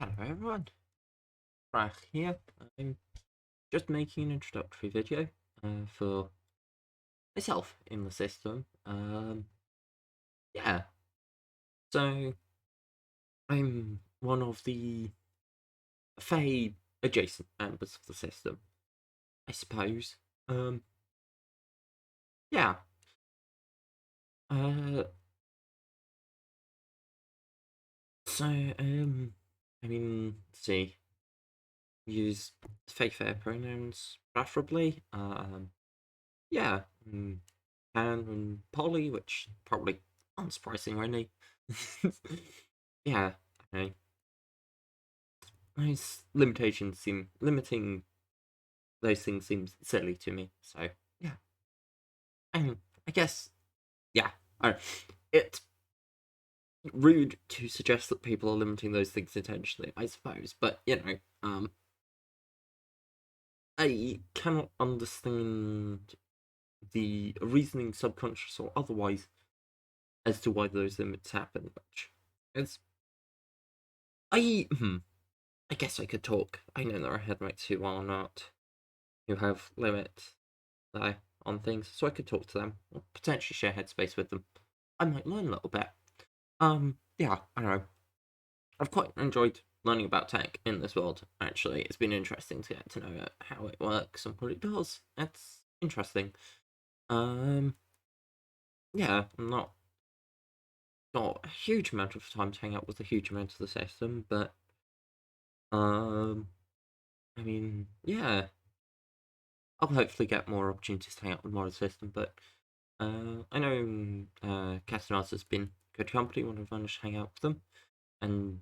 Hello everyone, Frach here. I'm just making an introductory video for myself in the system. Yeah, so I'm one of the Fae adjacent members of the system, I suppose. Yeah. Uh, I mean, let's see, use Fae fair pronouns preferably. Yeah, Pan and Polly, which probably unsurprising, really. Yeah, okay. Those limitations seem limiting those things seems silly to me. So yeah, I guess yeah, I, it's rude to suggest that people are limiting those things intentionally, I suppose. But I cannot understand the reasoning, subconscious or otherwise, as to why those limits happen. Which is I I guess I could talk. I know there are headmates who are not, who have limits on things, so I could talk to them, or potentially share headspace with them. I might learn a little bit. Yeah, I don't know. I've quite enjoyed learning about tech in this world, actually. It's been interesting to get to know how it works and what it does. It's interesting. Um, yeah, I'm not got a huge amount of time to hang out with a huge amount of the system, but um, I mean, yeah, I'll hopefully get more opportunities to hang out with more of the system, but I know Castanars has been good company when I've managed to hang out with them, and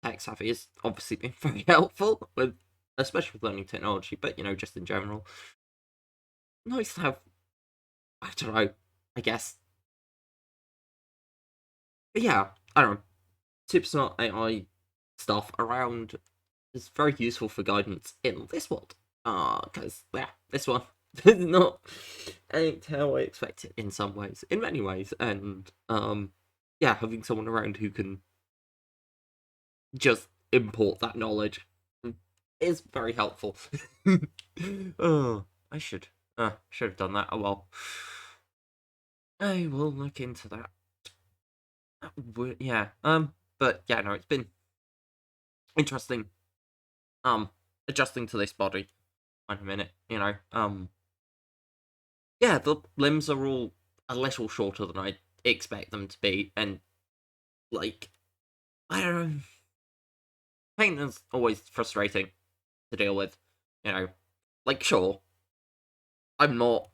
Tech Savvy has obviously been very helpful, with especially with learning technology, but just in general. Nice to have, I don't know, I guess. But yeah, I don't know, super smart AI stuff around is very useful for guidance in this world. Because, yeah, this one not ain't how I expect it in some ways, in many ways, and yeah, having someone around who can just import that knowledge is very helpful. Oh, I should have done that. Oh well, I will look into that. Yeah, but yeah, no, it's been interesting. Adjusting to this body. Wait a minute, yeah, the limbs are all a little shorter than I expect them to be, and like, I don't know, pain is always frustrating to deal with. You know, like, sure, I'm not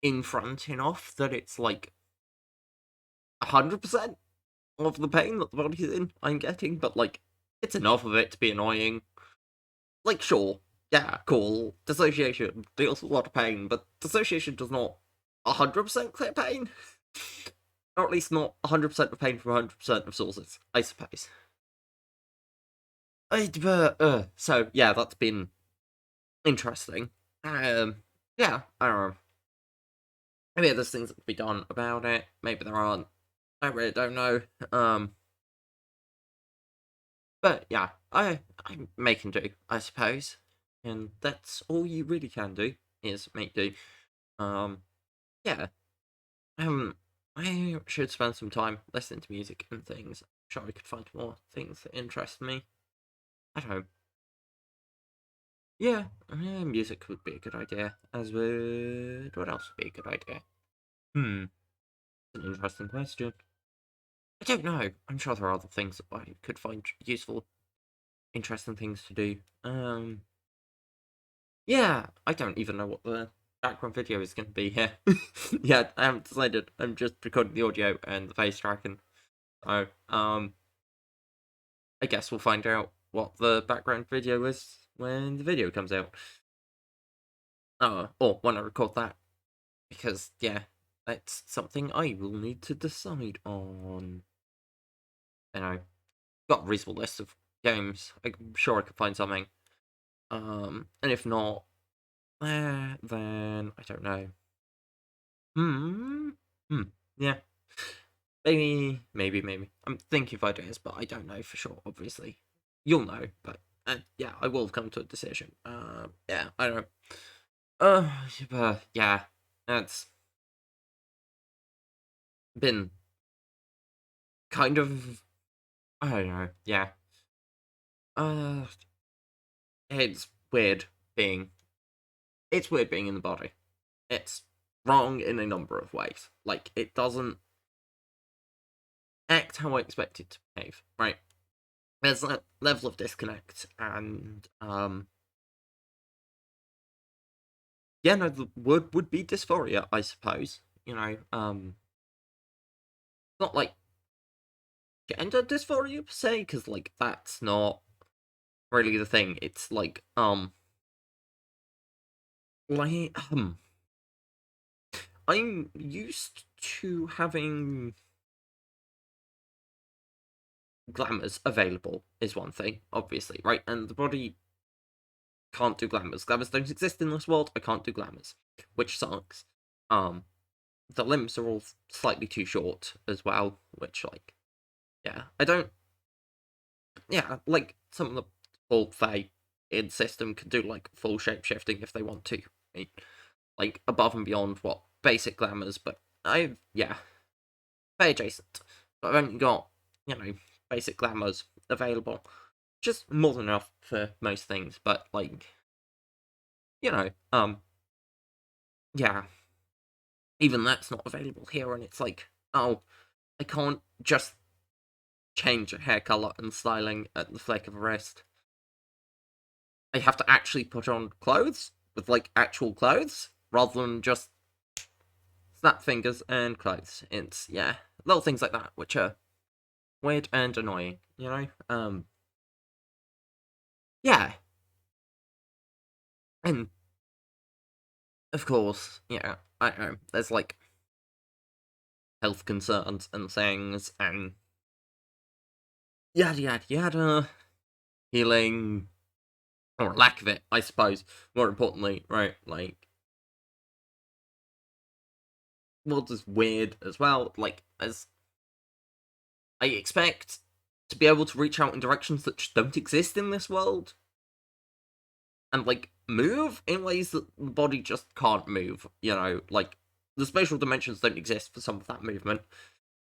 in front enough that it's like 100% of the pain that the body's in I'm getting, but like, it's enough of it to be annoying. Like, sure, yeah, cool. Dissociation deals with a lot of pain, but dissociation does not 100% clear pain. Or at least not 100% of pain from 100% of sources, I suppose. So yeah, that's been interesting. Yeah, I don't know. Maybe there's things that could be done about it. Maybe there aren't. I really don't know. Um, but yeah, I'm making do, I suppose, and that's all you really can do is make do. Um, yeah. Um, I should spend some time listening to music and things. I'm sure I could find more things that interest me. I don't know. Yeah, music would be a good idea. As would what else would be a good idea? Hmm, it's an interesting question. I don't know. I'm sure there are other things that I could find useful, interesting things to do. Yeah, I don't even know what the background video is going to be here. Yeah, I haven't decided. I'm just recording the audio and the face tracking. So, I guess we'll find out what the background video is when the video comes out. Or when I record that. Because, yeah, that's something I will need to decide on. And I've got a reasonable list of games. I'm sure I could find something. And if not, then I don't know. Hmm. Hmm. Yeah. Maybe. I'm thinking of ideas, but I don't know for sure. Obviously, you'll know, but yeah, I will come to a decision. Yeah, I don't know. But yeah, that's been kind of, I don't know. Yeah, uh, it's weird being it's weird being in the body. It's wrong in a number of ways. Like, it doesn't act how I expect it to behave. Right? There's a level of disconnect, and yeah, no, the word would be dysphoria, I suppose. Not like gender dysphoria per se, because like that's not really the thing. It's like I'm used to having glamours available is one thing, obviously, right? And the body can't do glamours. Glamours don't exist in this world. I can't do glamours, which sucks. Um, the limbs are all slightly too short as well, which like, yeah, I don't. Yeah, like some of the full Fae in system can do like full shape shifting if they want to. I mean, like above and beyond what basic glamours, but yeah, Fae adjacent. But I've only got, basic glamours available. Just more than enough for most things, but like, you know, um, yeah, even that's not available here, and it's like, oh, I can't just change a hair color and styling at the flick of a wrist. I have to actually put on clothes with like actual clothes rather than just snap fingers and clothes. It's yeah, little things like that which are weird and annoying, yeah, and of course, yeah, I know there's like health concerns and things and yada yada yada, healing or lack of it, I suppose. More importantly, right? Like, world is weird as well. Like, as I expect to be able to reach out in directions that just don't exist in this world, and like move in ways that the body just can't move. Like the spatial dimensions don't exist for some of that movement,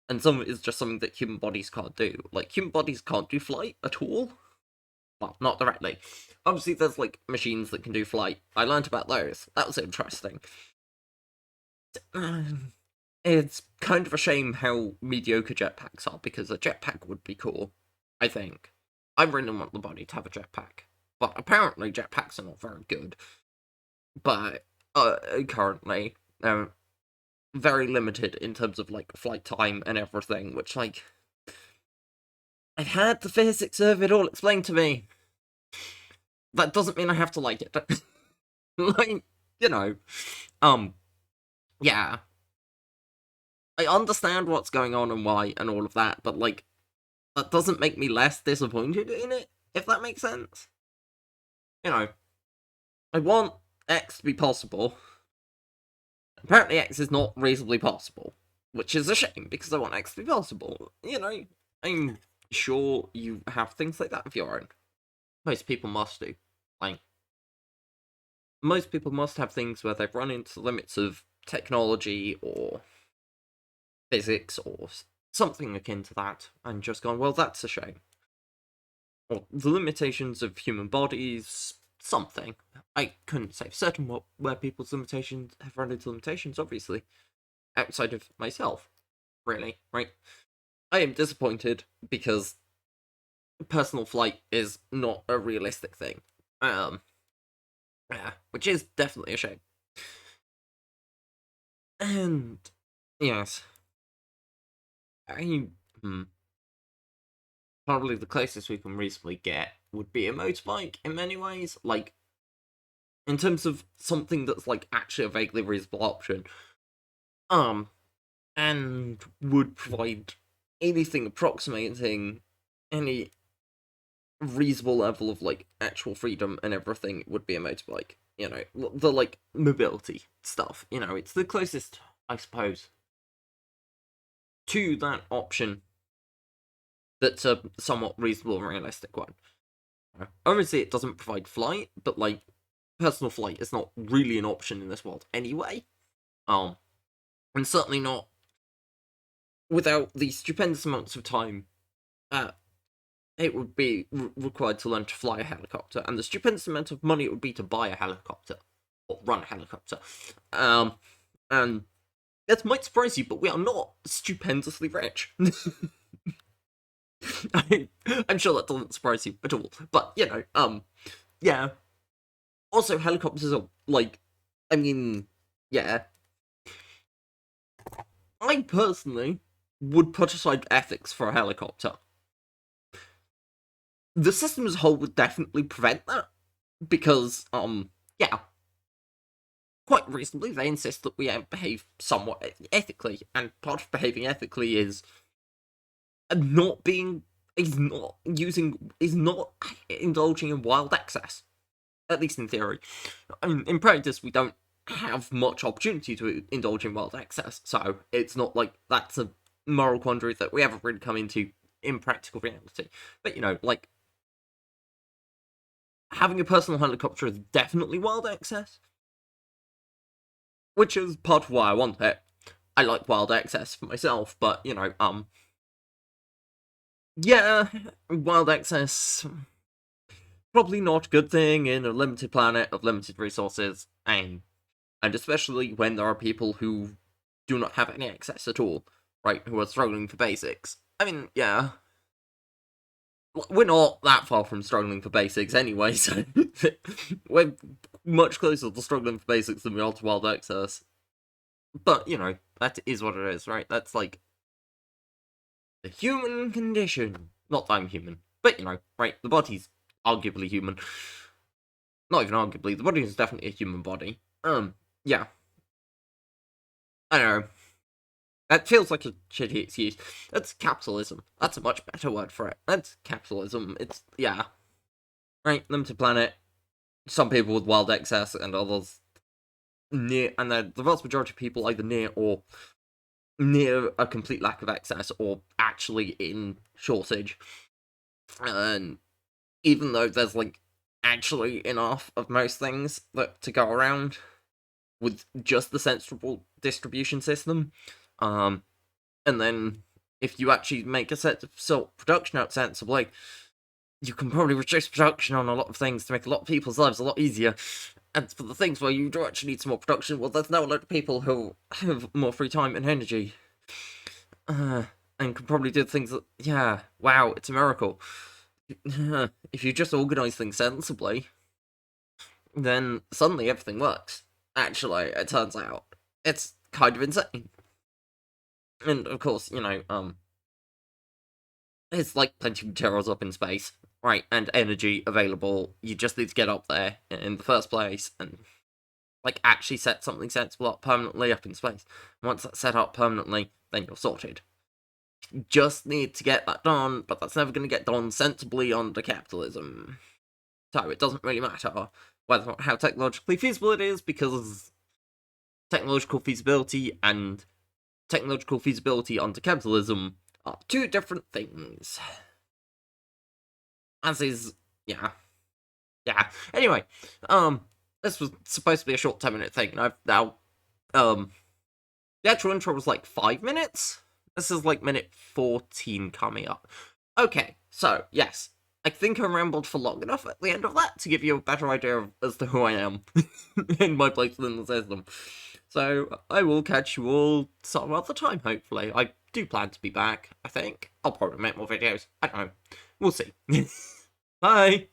and some of it is just something that human bodies can't do. Like human bodies can't do flight at all. Well, not directly. Obviously, there's like machines that can do flight. I learned about those. That was interesting. It's kind of a shame how mediocre jetpacks are, because a jetpack would be cool, I think. I really want the body to have a jetpack. But apparently jetpacks are not very good. But currently, they're very limited in terms of like flight time and everything, which like I've had the physics of it all explained to me. That doesn't mean I have to like it. Like, you know. Um yeah. I understand what's going on and why and all of that, but like that doesn't make me less disappointed in it, if that makes sense. You know, I want X to be possible. Apparently, X is not reasonably possible, which is a shame because I want X to be possible. I'm sure you have things like that of your own. Most people must do. Like, most people must have things where they've run into the limits of technology or physics or something akin to that and just gone, well, that's a shame. Or the limitations of human bodies, something. I couldn't say for certain where people's limitations have run into limitations, obviously, outside of myself, really, right? I am disappointed because personal flight is not a realistic thing. Yeah, which is definitely a shame. And yes, I hmm, probably the closest we can reasonably get would be a motorbike in many ways. Like, in terms of something that's like actually a vaguely reasonable option. Um, and would provide anything approximating any reasonable level of like actual freedom and everything would be a motorbike. The like mobility stuff. It's the closest, I suppose, to that option that's a somewhat reasonable and realistic one. Obviously, it doesn't provide flight, but, like, personal flight is not really an option in this world anyway. And certainly not without the stupendous amounts of time it would be required to learn to fly a helicopter, and the stupendous amount of money it would be to buy a helicopter, or run a helicopter. And that might surprise you, but we are not stupendously rich. I'm sure that doesn't surprise you at all, but, yeah. Also, helicopters are, like, I mean, yeah. I personally would put aside ethics for a helicopter. The system as a whole would definitely prevent that, because, yeah. Quite reasonably, they insist that we behave somewhat ethically, and part of behaving ethically is not indulging in wild excess. At least in theory. I mean, in practice, we don't have much opportunity to indulge in wild excess, so it's not like that's a moral quandary that we ever really come into in practical reality. But, like, having a personal helicopter is definitely wild excess, which is part of why I want it. I like wild excess for myself, but, yeah, wild excess, probably not a good thing in a limited planet of limited resources, and especially when there are people who do not have any access at all, right, who are struggling for basics. I mean, yeah, we're not that far from struggling for basics anyway, so we're much closer to struggling for basics than we are to wild access. But, that is what it is, right? That's, like, the human condition. Not that I'm human, but, right, the body's arguably human. Not even arguably, the body is definitely a human body. Yeah. I don't know. That feels like a shitty excuse. That's capitalism. That's a much better word for it. That's capitalism. It's, yeah. Right, limited planet. Some people with wild excess, and others near, and the vast majority of people either near or near a complete lack of access, or actually in shortage. And even though there's, like, actually enough of most things to go around with just the sensible distribution system, and then if you actually make a set of production out sensibly, you can probably reduce production on a lot of things to make a lot of people's lives a lot easier. And for the things where you do actually need some more production, well, there's now a lot of people who have more free time and energy, and can probably do things that, yeah, wow, it's a miracle. If you just organise things sensibly, then suddenly everything works. Actually, it turns out. It's kind of insane. And, of course, it's like plenty of materials up in space, right, and energy available. You just need to get up there in the first place, and, like, actually set something sensible up permanently up in space. And once that's set up permanently, then you're sorted. You just need to get that done, but that's never going to get done sensibly under capitalism. So it doesn't really matter whether or how technologically feasible it is, because technological feasibility and technological feasibility under capitalism are two different things. As is, yeah. Anyway, this was supposed to be a short 10-minute thing, and I've now, the actual intro was like 5 minutes. This is like minute 14 coming up. Okay, so, yes, I think I rambled for long enough at the end of that to give you a better idea as to who I am in my place within the system. So, I will catch you all some other time, hopefully. I do plan to be back, I think. I'll probably make more videos. I don't know. We'll see. Bye!